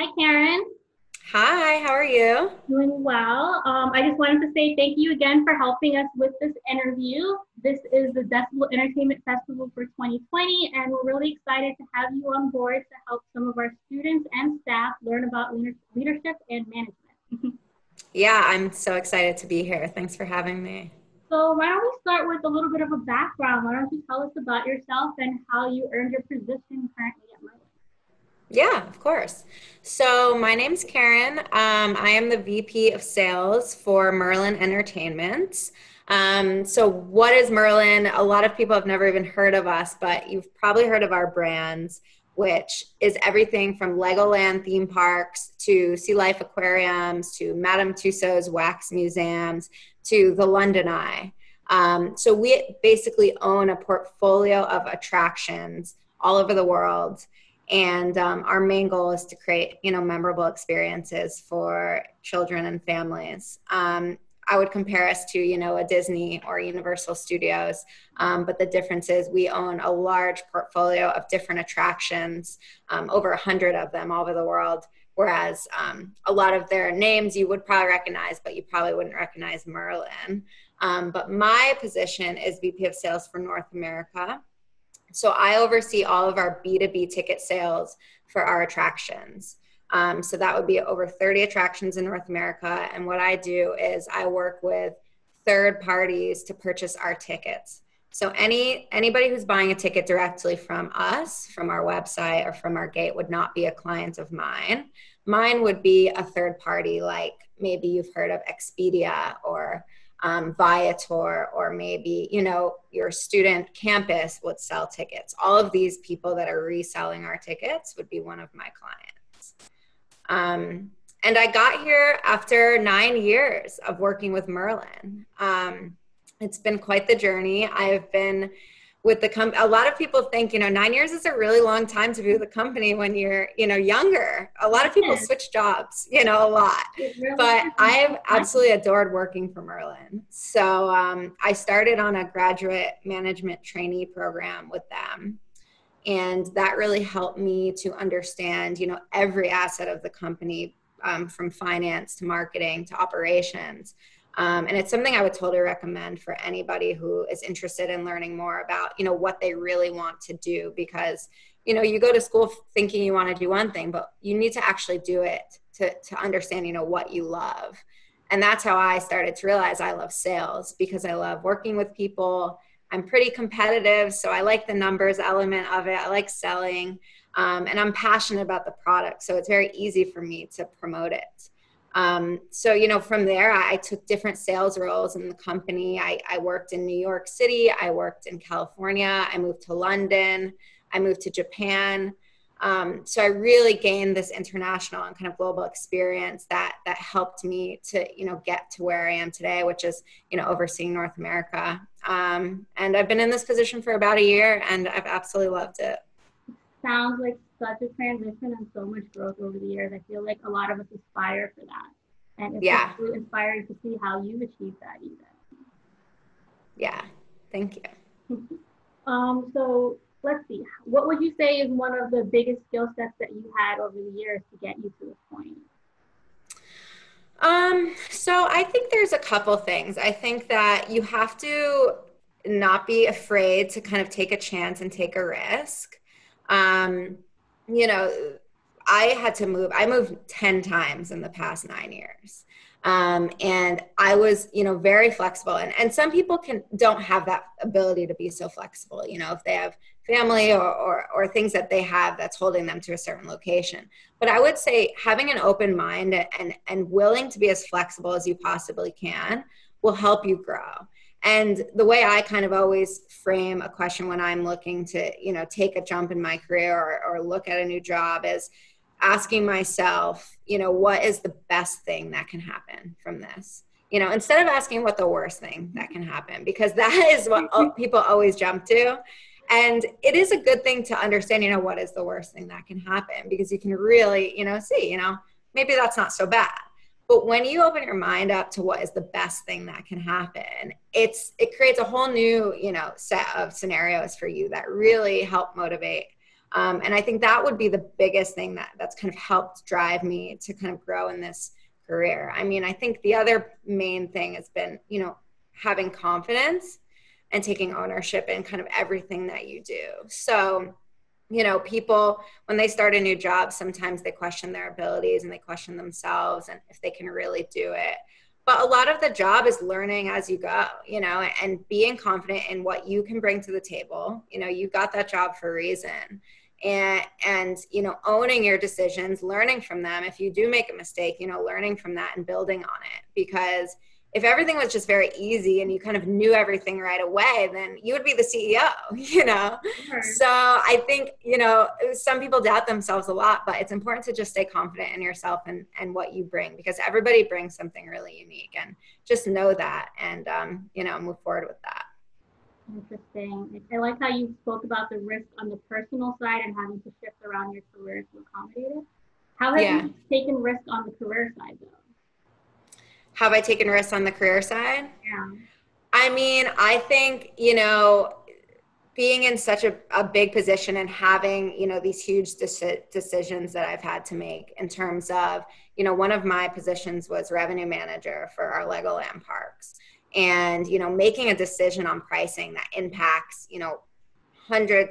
Hi, Karen. Hi, how are you? Doing well. I just wanted to say thank you again for helping us with this interview. This is the Decibel Entertainment Festival for 2020, and we're really excited to have you on board to help some of our students and staff learn about leadership and management. Yeah, I'm so excited to be here. Thanks for having me. So, why don't we start with a little bit of a background? Why don't you tell us about yourself and how you earned your position currently at Merlin? Yeah, of course. So, my name's Karen. I am the VP of Sales for Merlin Entertainments. So, what is Merlin? A lot of people have never even heard of us, but you've probably heard of our brands, which is everything from Legoland Theme Parks to Life Aquariums to Madame Tussauds Wax Museums to the London Eye. So, we basically own a portfolio of attractions all over the world, and our main goal is to create memorable experiences for children and families. I would compare us to a Disney or Universal Studios, but the difference is we own a large portfolio of different attractions, over 100 of them all over the world, whereas a lot of their names you would probably recognize, but you probably wouldn't recognize Merlin. But my position is VP of Sales for North America. So I oversee all of our B2B ticket sales for our attractions. So that would be over 30 attractions in North America. And what I do is I work with third parties to purchase our tickets. So anybody who's buying a ticket directly from us, from our website or from our gate, would not be a client of mine. Mine would be a third party, like maybe you've heard of Expedia or Viator, or maybe your student campus would sell tickets. All of these people that are reselling our tickets would be one of my clients. And I got here after 9 years of working with Merlin. It's been quite the journey. I've been with the company. A lot of people think 9 years is a really long time to be with a company when you're younger. A lot of people Yes, switch jobs a lot, it really but is. I've absolutely adored working for Merlin. So I started on a graduate management trainee program with them, and that really helped me to understand every asset of the company, from finance to marketing to operations. And it's something I would totally recommend for anybody who is interested in learning more about, what they really want to do, because, you go to school thinking you want to do one thing, but you need to actually do it to understand, what you love. And that's how I started to realize I love sales, because I love working with people. I'm pretty competitive, so I like the numbers element of it. I like selling, and I'm passionate about the product, so it's very easy for me to promote it. So from there, I took different sales roles in the company. I worked in New York City. I worked in California. I moved to London. I moved to Japan. So I really gained this international and kind of global experience that helped me to, get to where I am today, which is, overseeing North America. And I've been in this position for about a year, and I've absolutely loved it. Sounds like such a transition and so much growth over the years. I feel like a lot of us aspire for that. And it's just Yeah. really inspiring to see how you've achieved that Yeah. Thank you. even. So let's see. What would you say is one of the biggest skill sets that you had over the years to get you to this point? So I think there's a couple things. I think that you have to not be afraid to kind of take a chance and take a risk. Um, you know, I had to move. I moved 10 times in the past 9 years. And I was, very flexible. And some people don't have that ability to be so flexible, if they have family or things that they have that's holding them to a certain location. But I would say having an open mind and willing to be as flexible as you possibly can will help you grow. And the way I kind of always frame a question when I'm looking to, take a jump in my career or look at a new job is asking myself, what is the best thing that can happen from this? Instead of asking what the worst thing that can happen, because that is what people always jump to. And it is a good thing to understand, what is the worst thing that can happen, because you can really, see, maybe that's not so bad. But when you open your mind up to what is the best thing that can happen, it creates a whole new, set of scenarios for you that really help motivate And I think that would be the biggest thing that's kind of helped drive me to kind of grow in this career. I mean, I think the other main thing has been, having confidence and taking ownership in kind of everything that you do. So, people, when they start a new job, sometimes they question their abilities and they question themselves and if they can really do it. But a lot of the job is learning as you go, and being confident in what you can bring to the table. You got that job for a reason. And owning your decisions, learning from them. If you do make a mistake, learning from that and building on it. Because if everything was just very easy and you kind of knew everything right away, then you would be the CEO, Sure. So I think, some people doubt themselves a lot, but it's important to just stay confident in yourself and what you bring, because everybody brings something really unique, and just know that and, move forward with that. Interesting. I like how you spoke about the risk on the personal side and having to shift around your career to accommodate it. How have you taken risk on the career side, though? Have I taken risks on the career side? Yeah. I mean, I think, being in such a big position and having, these huge decisions that I've had to make in terms of, one of my positions was revenue manager for our Legoland parks. And, making a decision on pricing that impacts,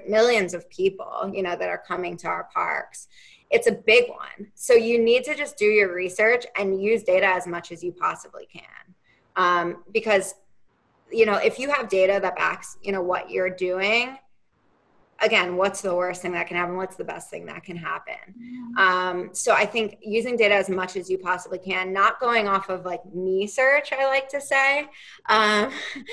millions of people, that are coming to our parks. It's a big one. So you need to just do your research and use data as much as you possibly can. Because, if you have data that backs, what you're doing, again, what's the worst thing that can happen? What's the best thing that can happen? So I think using data as much as you possibly can, not going off of like me search, I like to say,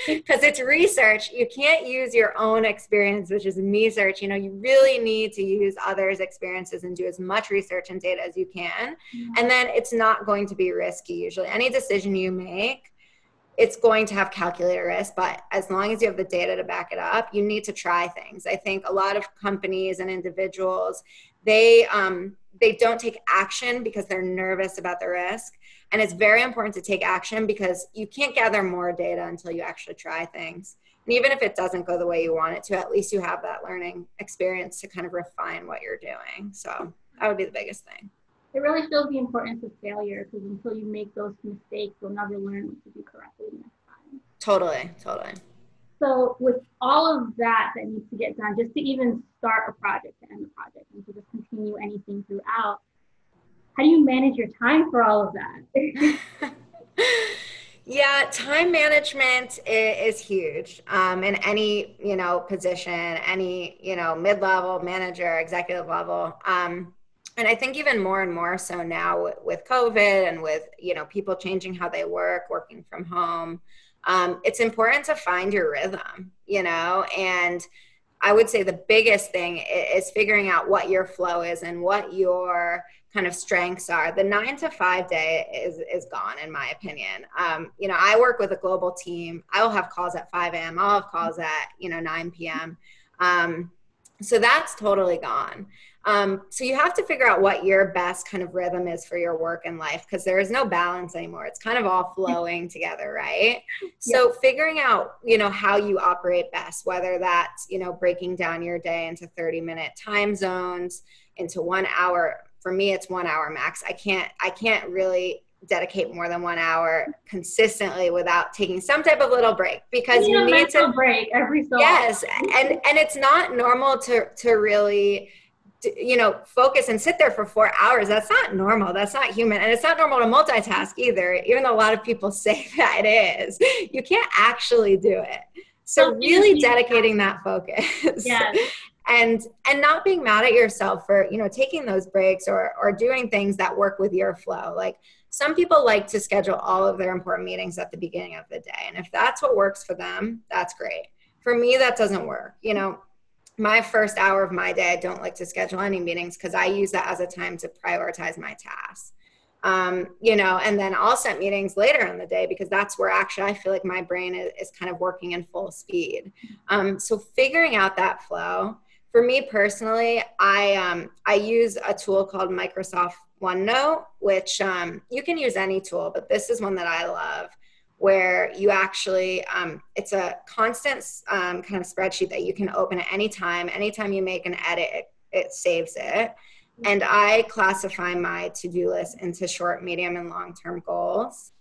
because it's research. You can't use your own experience, which is me search. You really need to use others' experiences and do as much research and data as you can. And then it's not going to be risky. Usually any decision you make, it's going to have calculated risk, but as long as you have the data to back it up, you need to try things. I think a lot of companies and individuals, they don't take action because they're nervous about the risk. And it's very important to take action because you can't gather more data until you actually try things. And even if it doesn't go the way you want it to, at least you have that learning experience to kind of refine what you're doing. So that would be the biggest thing. It really shows the importance of failure, because until you make those mistakes, you'll never learn what to do correctly next time. Totally. So with all of that needs to get done, just to even start a project, to end a project, and to just continue anything throughout, how do you manage your time for all of that? Yeah, time management is huge in any, position, any, mid-level, manager, executive level. And I think even more and more so now with COVID and with, people changing how they work, working from home, it's important to find your rhythm, and I would say the biggest thing is figuring out what your flow is and what your kind of strengths are. The 9 to 5 day is gone, in my opinion. I work with a global team. I will have calls at 5 a.m. I'll have calls at, 9 p.m. So that's totally gone. So you have to figure out what your best kind of rhythm is for your work and life, because there is no balance anymore. It's kind of all flowing together, right? So figuring out, how you operate best, whether that's, breaking down your day into 30-minute time zones, into 1 hour. For me, it's 1 hour max. I can't really dedicate more than 1 hour consistently without taking some type of little break, because you need to break every so often. And it's not normal to really focus and sit there for 4 hours. That's not normal. That's not human. And it's not normal to multitask either, even though a lot of people say that it is. You can't actually do it. So really dedicating that focus. Yes. And not being mad at yourself for, taking those breaks or doing things that work with your flow. Like, some people like to schedule all of their important meetings at the beginning of the day. And if that's what works for them, that's great. For me, that doesn't work. My first hour of my day, I don't like to schedule any meetings because I use that as a time to prioritize my tasks. And then I'll set meetings later in the day because that's where actually I feel like my brain is kind of working in full speed. So figuring out that flow. For me personally, I use a tool called Microsoft OneNote, which you can use any tool, but this is one that I love, where you actually, it's a constant kind of spreadsheet that you can open at any time. Anytime you make an edit, it saves it. And I classify my to-do list into short, medium, and long-term goals,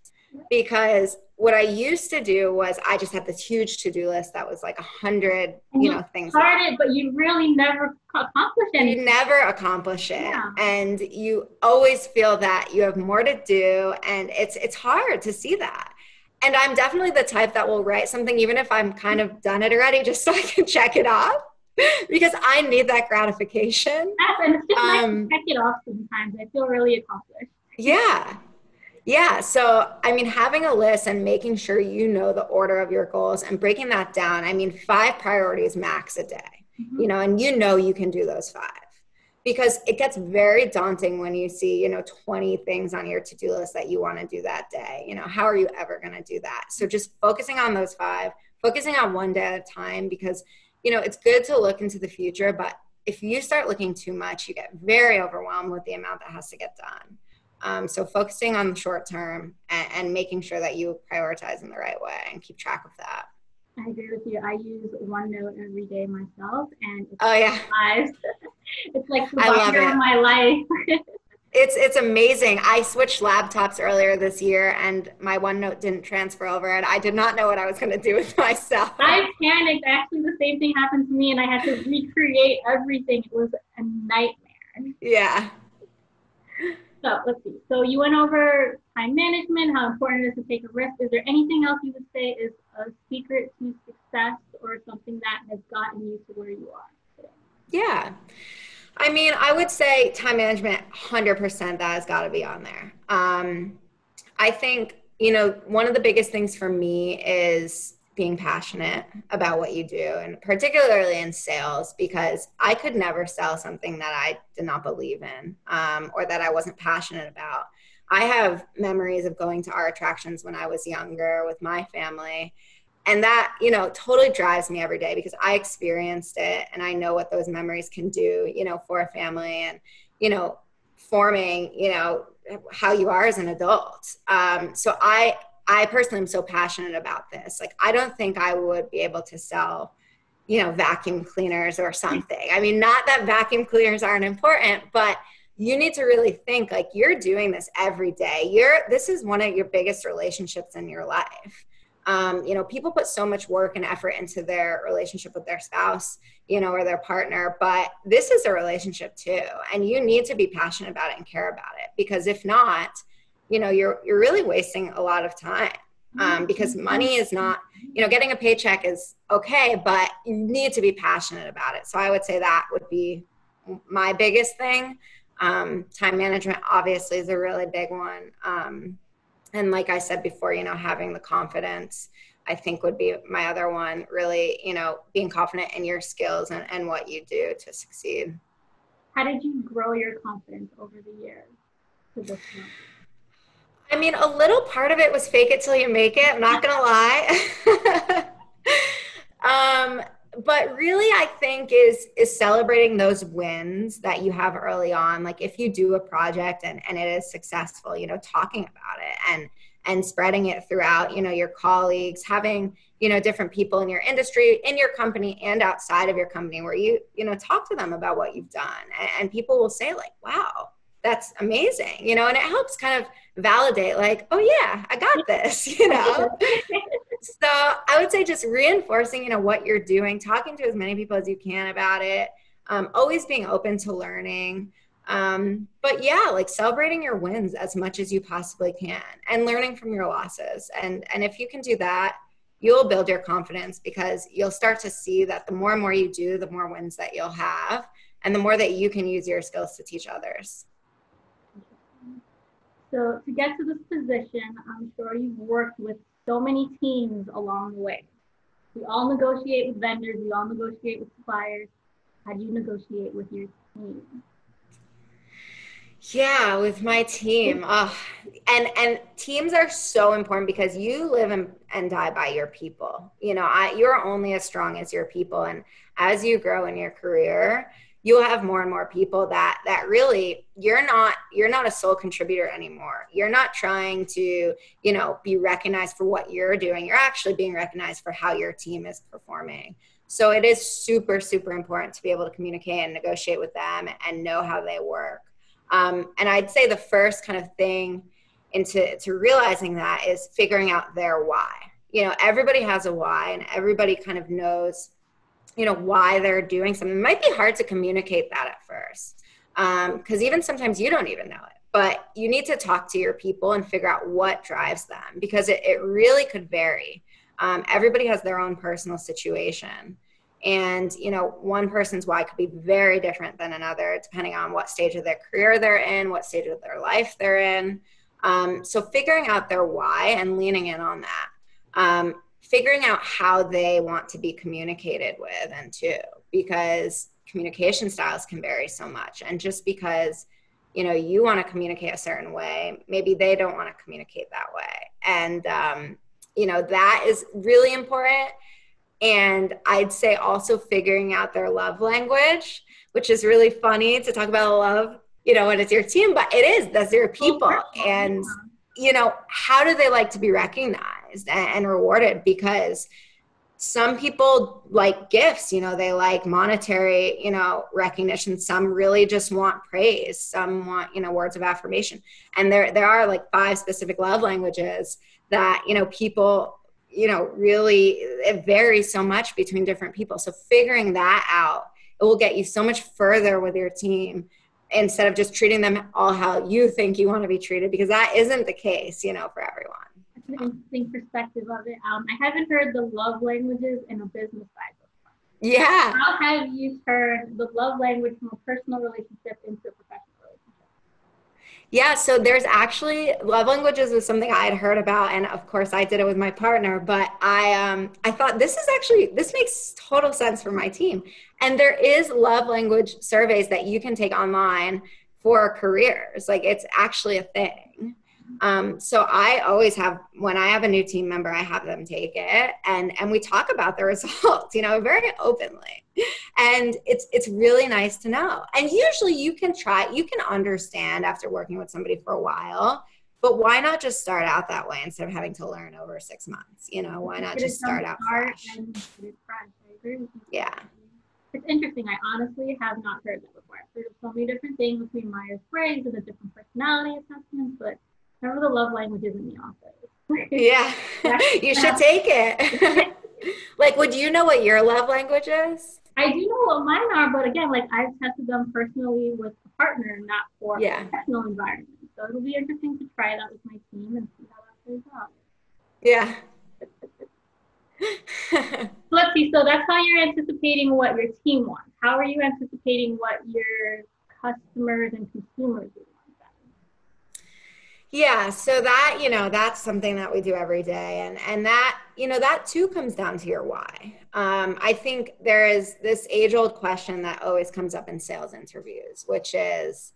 because what I used to do was I just had this huge to-do list that was like 100, things. Started, but you really never accomplished anything. You never accomplish it. Yeah. And you always feel that you have more to do. And it's hard to see that. And I'm definitely the type that will write something, even if I'm kind of done it already, just so I can check it off, because I need that gratification. Yes, and it's just nice to check it off sometimes. I feel really accomplished. Yeah. Yeah. So, I mean, having a list and making sure you know the order of your goals and breaking that down. I mean, 5 priorities max a day, and you can do those 5, because it gets very daunting when you see, 20 things on your to-do list that you want to do that day. How are you ever going to do that? So just focusing on those 5, focusing on one day at a time, because, it's good to look into the future, but if you start looking too much, you get very overwhelmed with the amount that has to get done. So focusing on the short term and making sure that you prioritize in the right way and keep track of that. I agree with you. I use OneNote every day myself, and it's like the binder of my life. It's amazing. I switched laptops earlier this year, and my OneNote didn't transfer over, and I did not know what I was going to do with myself. I panicked. Actually, the same thing happened to me, and I had to recreate everything. It was a nightmare. Yeah. So let's see. So you went over time management, how important it is to take a risk. Is there anything else you would say is a secret to success, or something that has gotten you to where you are today? Yeah. I mean, I would say time management, 100%, that has got to be on there. I think, one of the biggest things for me is being passionate about what you do, and particularly in sales, because I could never sell something that I did not believe in, or that I wasn't passionate about. I have memories of going to our attractions when I was younger with my family, and that, totally drives me every day, because I experienced it and I know what those memories can do, for a family, and, forming, how you are as an adult. So I personally am so passionate about this. Like, I don't think I would be able to sell, vacuum cleaners or something. I mean, not that vacuum cleaners aren't important, but you need to really think like you're doing this every day. This is one of your biggest relationships in your life. People put so much work and effort into their relationship with their spouse, or their partner, but this is a relationship too. And you need to be passionate about it and care about it, because if not, you're really wasting a lot of time, because money is not, getting a paycheck is okay, but you need to be passionate about it. So I would say that would be my biggest thing. Time management obviously is a really big one. And like I said before, having the confidence, I think, would be my other one. Really, being confident in your skills and what you do to succeed. How did you grow your confidence over the years to this point? I mean, a little part of it was fake it till you make it. I'm not going to lie. But really, I think is celebrating those wins that you have early on. Like if you do a project and it is successful, talking about it and spreading it throughout, your colleagues, having, different people in your industry, in your company and outside of your company where you talk to them about what you've done. And people will say like, wow, that's amazing, and it helps kind of validate like, oh yeah, I got this, So I would say just reinforcing, what you're doing, talking to as many people as you can about it, always being open to learning. But yeah, like celebrating your wins as much as you possibly can and learning from your losses. And if you can do that, you'll build your confidence, because you'll start to see that the more and more you do, the more wins that you'll have, and the more that you can use your skills to teach others. So to get to this position, I'm sure you've worked with so many teams along the way. We all negotiate with vendors, we all negotiate with suppliers. How do you negotiate with your team? Yeah, with my team. And teams are so important, because you live and die by your people. You're only as strong as your people. And as you grow in your career, you'll have more and more people that really, you're not a sole contributor anymore. You're not trying to, be recognized for what you're doing. You're actually being recognized for how your team is performing. So it is super, super important to be able to communicate and negotiate with them and know how they work. And I'd say the first kind of thing into realizing that is figuring out their why. Everybody has a why, and everybody kind of knows, why they're doing something. It might be hard to communicate that at first, because even sometimes you don't even know it. But you need to talk to your people and figure out what drives them, because it really could vary. Everybody has their own personal situation. And, one person's why could be very different than another, depending on what stage of their career they're in, what stage of their life they're in. So figuring out their why and leaning in on that. Figuring out how they want to be communicated with and to, because communication styles can vary so much. And just because, you want to communicate a certain way, maybe they don't want to communicate that way. And, that is really important. And I'd say also figuring out their love language, which is really funny to talk about love, when it's your team, but that's your people. And, how do they like to be recognized and rewarded? Because some people like gifts, they like monetary, recognition. Some really just want praise. Some want, words of affirmation. And there are like 5 specific love languages that, people, really, it varies so much between different people. So figuring that out, it will get you so much further with your team, instead of just treating them all how you think you want to be treated, because that isn't the case, for everyone. That's an interesting perspective of it. I haven't heard the love languages in a business side before. Yeah. How have you turned the love language from a personal relationship into a professional relationship? Yeah, so there's actually, love languages was something I had heard about, and of course I did it with my partner, but I thought this makes total sense for my team. And there is love language surveys that you can take online for careers. Like, it's actually a thing. So I always have, when I have a new team member, I have them take it, and we talk about the results, very openly. And it's really nice to know. And usually you can understand after working with somebody for a while, but why not just start out that way instead of having to learn over 6 months? Why not just start out fresh? Yeah. It's interesting. I honestly have not heard that before. I've heard of so many different things between Myers-Briggs and the different personality assessments, but never the love languages in the office. Yeah, you should take it. Like, would you know what your love language is? I do know what mine are, but again, like, I've tested them personally with a partner, not for a professional environment. So it'll be interesting to try that with my team and see how that plays out. Yeah. Let's see. So that's how you're anticipating what your team wants. How are you anticipating what your customers and consumers want? Yeah, so that, that's something that we do every day. And that, that too comes down to your why. I think there is this age-old question that always comes up in sales interviews, which is,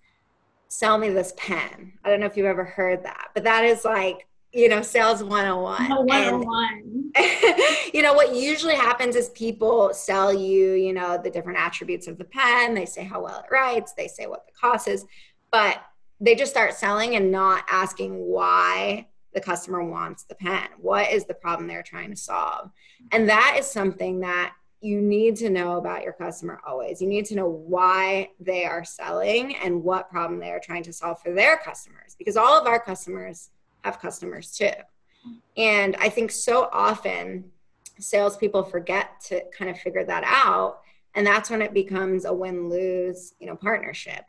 sell me this pen. I don't know if you've ever heard that, but that is like, sales 101. No, 101. And, what usually happens is people sell you, the different attributes of the pen. They say how well it writes. They say what the cost is, but they just start selling and not asking why the customer wants the pen. What is the problem they're trying to solve? And that is something that you need to know about your customer always. You need to know why they are selling and what problem they are trying to solve for their customers, because all of our customers have customers too. And I think so often salespeople forget to kind of figure that out. And that's when it becomes a win-lose, partnership.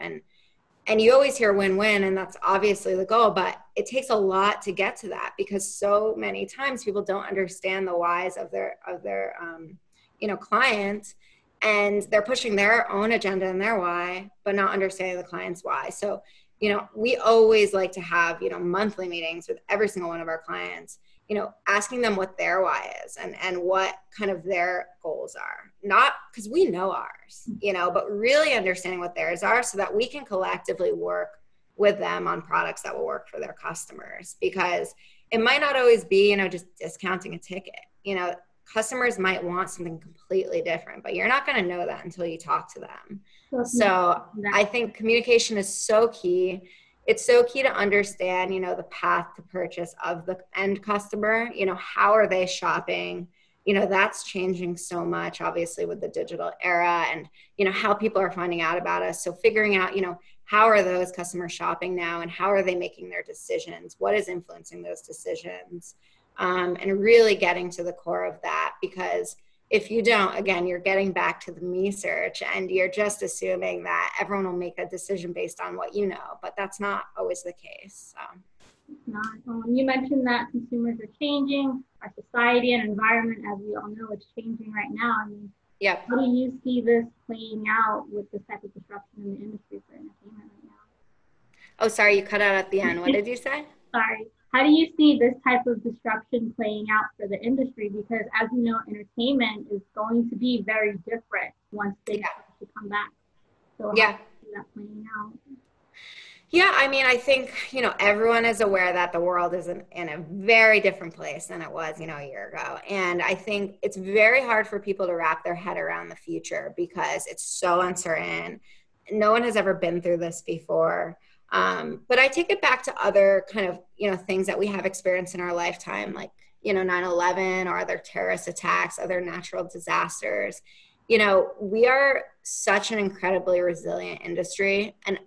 And you always hear win-win, and that's obviously the goal, but it takes a lot to get to that, because so many times people don't understand the whys of their client, and they're pushing their own agenda and their why, but not understanding the client's why. So, we always like to have, monthly meetings with every single one of our clients, asking them what their why is and what kind of their goals are. Not because we know ours, but really understanding what theirs are so that we can collectively work with them on products that will work for their customers. Because it might not always be, just discounting a ticket. Customers might want something completely different, but you're not going to know that until you talk to them. So I think communication is so key. It's so key to understand, the path to purchase of the end customer. How are they shopping? that's changing so much, obviously, with the digital era and, how people are finding out about us. So figuring out, how are those customers shopping now and how are they making their decisions? What is influencing those decisions? And really getting to the core of that, because if you don't, again, you're getting back to the me search and you're just assuming that everyone will make a decision based on what you know, but that's not always the case. So. It's not. You mentioned that consumers are changing, our society and environment, as we all know, it's changing right now. I mean, yep. How do you see this playing out with this type of disruption in the industry for entertainment right now? Oh, sorry, you cut out at the end. What did you say? Sorry. How do you see this type of disruption playing out for the industry? Because as you know, entertainment is going to be very different once they start to come back. So how do you see that playing out? Yeah, I mean, I think, everyone is aware that the world is in a very different place than it was, a year ago. And I think it's very hard for people to wrap their head around the future because it's so uncertain. No one has ever been through this before. But I take it back to other kind of, things that we have experienced in our lifetime, like, 9/11 or other terrorist attacks, other natural disasters. We are such an incredibly resilient industry. And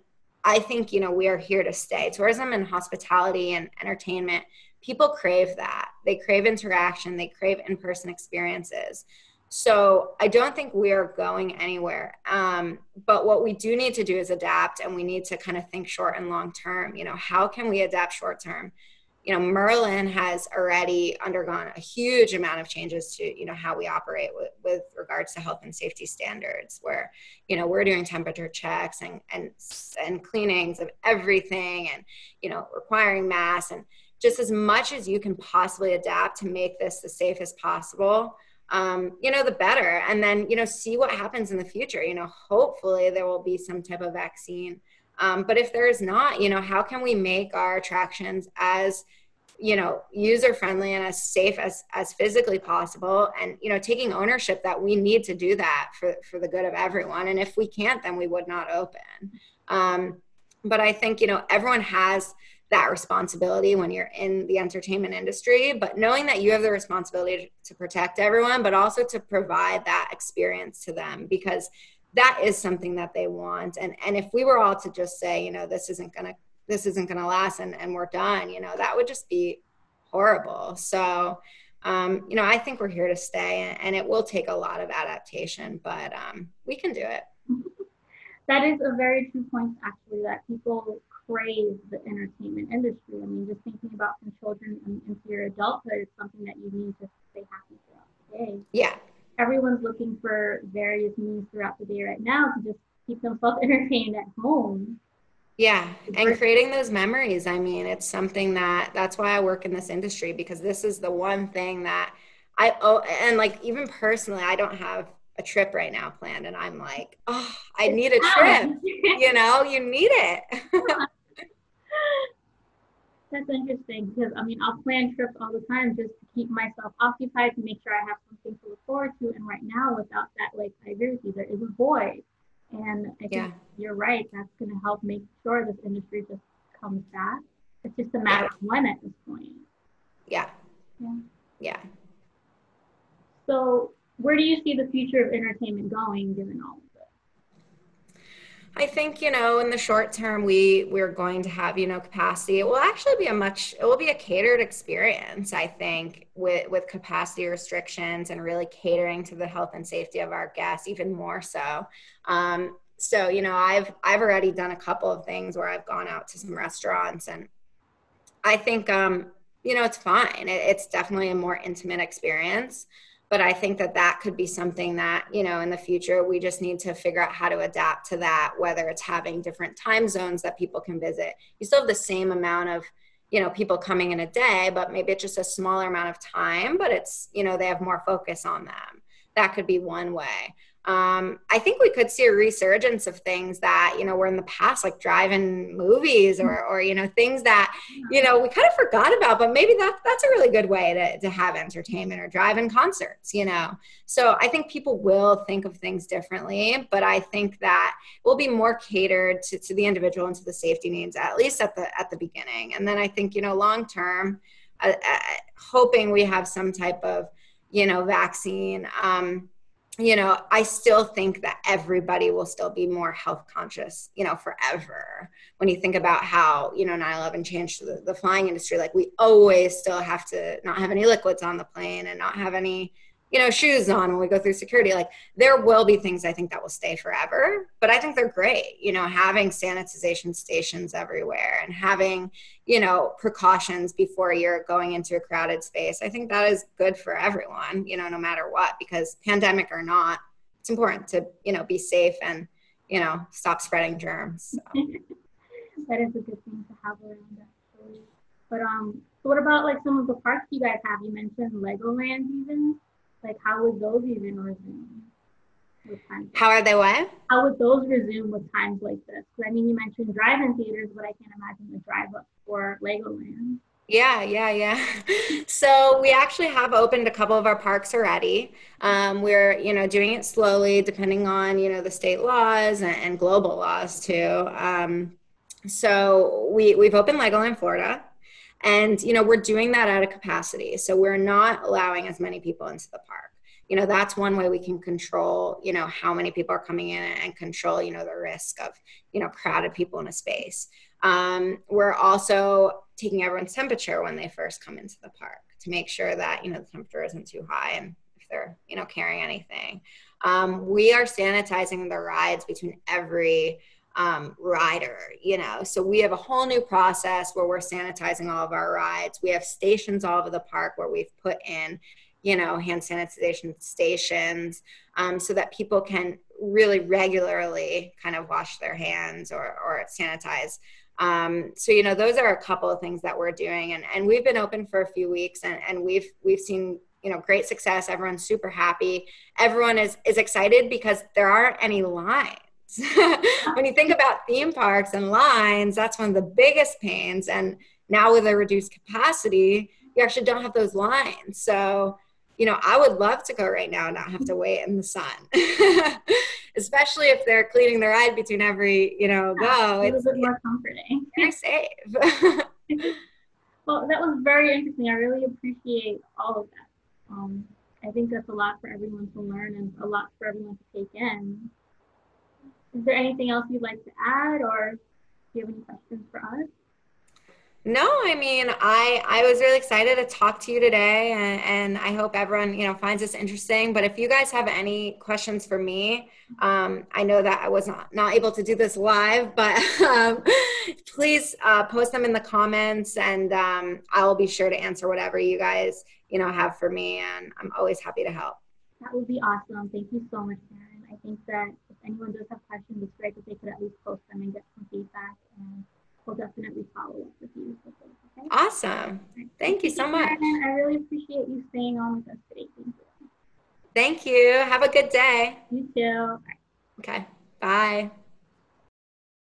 I think, we are here to stay. Tourism and hospitality and entertainment, people crave that. They crave interaction. They crave in-person experiences. So I don't think we are going anywhere. But what we do need to do is adapt, and we need to kind of think short and long term. How can we adapt short term? Merlin has already undergone a huge amount of changes to, how we operate with regards to health and safety standards, where, we're doing temperature checks and cleanings of everything and, requiring masks, and just as much as you can possibly adapt to make this the safest possible, the better. And then, see what happens in the future. Hopefully there will be some type of vaccine. But if there is not, how can we make our attractions as, user-friendly and as safe as physically possible, and, taking ownership that we need to do that for the good of everyone. And if we can't, then we would not open. But I think, everyone has that responsibility when you're in the entertainment industry, but knowing that you have the responsibility to protect everyone, but also to provide that experience to them, because that is something that they want. And if we were all to just say, this isn't gonna last and we're done, that would just be horrible. So, I think we're here to stay, and it will take a lot of adaptation, but we can do it. That is a very true point, actually, that people crave the entertainment industry. I mean, just thinking about from children into your adulthood is something that you need to stay happy throughout the day. Yeah. Everyone's looking for various means throughout the day right now to just keep themselves entertained at home. Yeah, and creating those memories. I mean, it's something that's why I work in this industry, because this is the one thing that and like, even personally, I don't have a trip right now planned, and I'm like, oh, I need a trip. You need it. That's interesting, because I'll plan trips all the time just to keep myself occupied, to make sure I have something to look forward to. And right now, without that, like, I agree with you, there is a void. And I think you're right. That's going to help make sure this industry just comes back. It's just a matter of when at this point. Yeah. Yeah. Yeah. So where do you see the future of entertainment going, given all of this? I think, in the short term, we're going to have, capacity. It will actually be it will be a catered experience, I think, with capacity restrictions and really catering to the health and safety of our guests, even more so. So, I've already done a couple of things where I've gone out to some restaurants, and I think, it's fine. It's definitely a more intimate experience. But I think that could be something that, in the future, we just need to figure out how to adapt to that, whether it's having different time zones that people can visit. You still have the same amount of, people coming in a day, but maybe it's just a smaller amount of time, but it's, they have more focus on them. That could be one way. I think we could see a resurgence of things that, were in the past, like drive-in movies or things that, we kind of forgot about, but maybe that's a really good way to have entertainment, or drive-in concerts, So I think people will think of things differently, but I think that will be more catered to the individual and to the safety needs, at least at the beginning. And then I think, long-term, hoping we have some type of, vaccine. I still think that everybody will still be more health conscious, forever. When you think about how, 9/11 changed the flying industry, like we always still have to not have any liquids on the plane and not have any, shoes on when we go through security. Like there will be things I think that will stay forever, but I think they're great, having sanitization stations everywhere and having, precautions before you're going into a crowded space. I think that is good for everyone, no matter what, because pandemic or not, it's important to, be safe and, stop spreading germs. So. That is a good thing to have around actually. But so what about like some of the parks you guys have? You mentioned Legoland even. Like how would those even resume with times? How are they what? How would those resume with times like this? Because I mean, you mentioned drive-in theaters, but I can't imagine the drive-up for Legoland. Yeah. So we actually have opened a couple of our parks already. We're, doing it slowly, depending on, the state laws and global laws too. So we've opened Legoland, Florida, and, we're doing that at a capacity. So we're not allowing as many people into the park. That's one way we can control, how many people are coming in and control, the risk of, crowded people in a space. We're also taking everyone's temperature when they first come into the park to make sure that, the temperature isn't too high and if they're, carrying anything. We are sanitizing the rides between every rider, so we have a whole new process where we're sanitizing all of our rides. We have stations all over the park where we've put in, hand sanitization stations, so that people can really regularly kind of wash their hands or sanitize. So, those are a couple of things that we're doing, and we've been open for a few weeks and we've seen, great success. Everyone's super happy. Everyone is excited because there aren't any lines. When you think about theme parks and lines, that's one of the biggest pains. And now with a reduced capacity, you actually don't have those lines. So, I would love to go right now and not have to wait in the sun, especially if they're cleaning the ride between every, go. It's a little bit more comforting. Very safe. Well, that was very interesting. I really appreciate all of that. I think that's a lot for everyone to learn and a lot for everyone to take in. Is there anything else you'd like to add, or do you have any questions for us? No, I mean, I was really excited to talk to you today, and I hope everyone, finds this interesting. But if you guys have any questions for me, I know that I was not able to do this live, but please post them in the comments, and I will be sure to answer whatever you guys, have for me, and I'm always happy to help. That would be awesome. Thank you so much, Karen. I think that if anyone does have questions, it's great that they could at least post them and get some feedback, and we'll definitely follow up with you. Okay? Awesome. Thank you so much. Karen, I really appreciate you staying on with us today. Thank you. Thank you. Have a good day. You too. Okay. Bye.